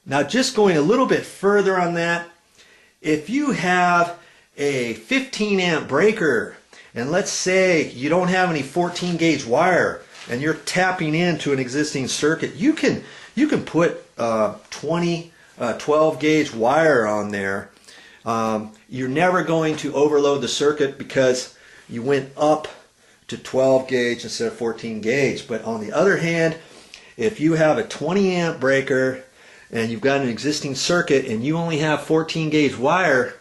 Now just going a little bit further on that, if you have a 15 amp breaker and let's say you don't have any 14 gauge wire and you're tapping into an existing circuit, you can put 12 gauge wire on there. You're never going to overload the circuit because you went up to 12 gauge instead of 14 gauge. But on the other hand, if you have a 20 amp breaker and you've got an existing circuit and you only have 14 gauge wire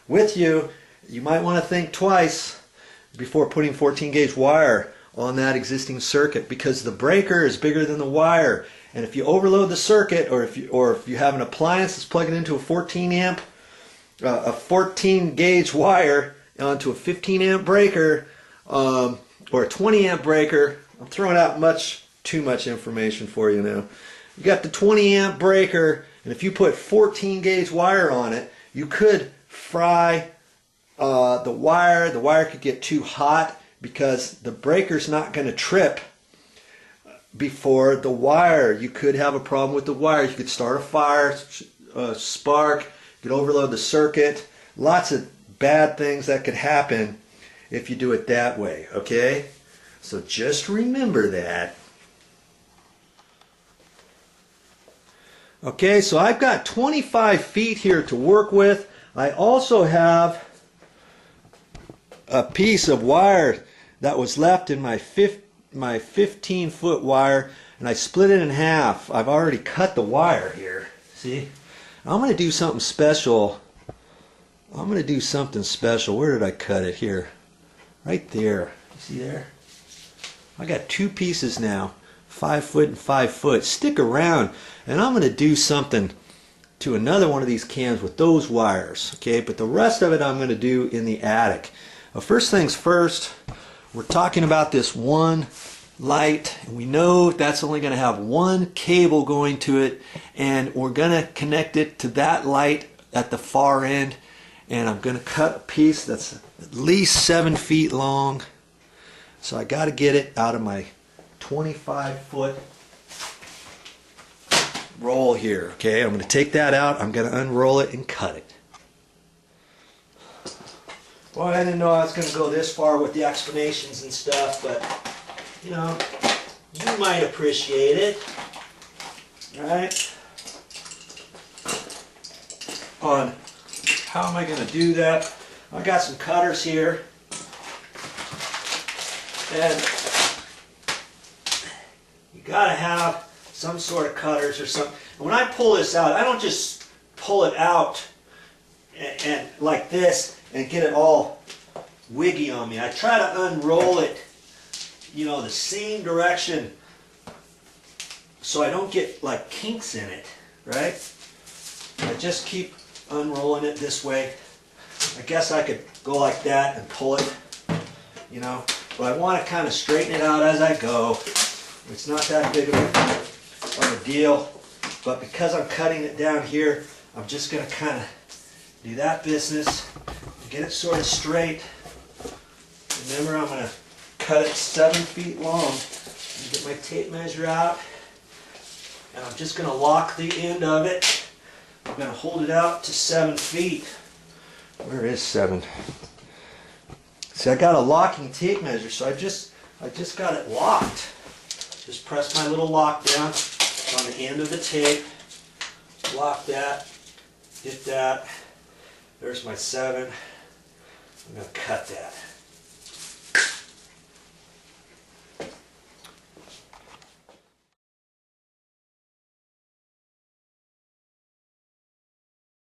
with you, you might want to think twice before putting 14 gauge wire on that existing circuit, because the breaker is bigger than the wire, and if you overload the circuit, or if you have an appliance that's plugging into a 14 gauge wire onto a 15 amp breaker or a 20 amp breaker, I'm throwing out too much information for you now. You got the 20 amp breaker, and if you put 14 gauge wire on it, you could fry the wire. The wire could get too hot because the breaker's not going to trip before the wire. You could have a problem with the wire. You could start a fire, spark, you could overload the circuit. Lots of bad things that could happen if you do it that way, okay? So just remember that. Okay, so I've got 25 feet here to work with. I also have a piece of wire that was left in my 15-foot wire, and I split it in half. I've already cut the wire here. See? I'm going to do something special. I'm going to do something special. Where did I cut it? Here. Right there. You see there? I got two pieces now. 5 foot and 5 foot. Stick around, and I'm going to do something to another one of these cans with those wires. Okay, but the rest of it I'm going to do in the attic. Well, first things first, we're talking about this one light, and we know that's only going to have one cable going to it, and we're going to connect it to that light at the far end, and I'm going to cut a piece that's at least 7 feet long. So I got to get it out of my 25-foot roll here. Okay, I'm going to take that out, I'm going to unroll it and cut it. Well, I didn't know I was going to go this far with the explanations and stuff, but you know, you might appreciate it, right? On how am I going to do that? I got some cutters here, and you got to have some sort of cutters or something. And when I pull this out, I don't just pull it out and like this and get it all wiggy on me. I try to unroll it, you know, the same direction so I don't get like kinks in it, right? I just keep unrolling it this way. I guess I could go like that and pull it, you know, but I want to kind of straighten it out as I go. It's not that big of a deal, but because I'm cutting it down here, I'm just going to kind of do that business, get it sort of straight. Remember, I'm going to cut it 7 feet long. Get my tape measure out, and I'm just going to lock the end of it. I'm going to hold it out to 7 feet. Where is 7? See, I got a locking tape measure, so I just got it locked. Just press my little lock down on the end of the tape. Lock that. Hit that. There's my 7. I'm going to cut that.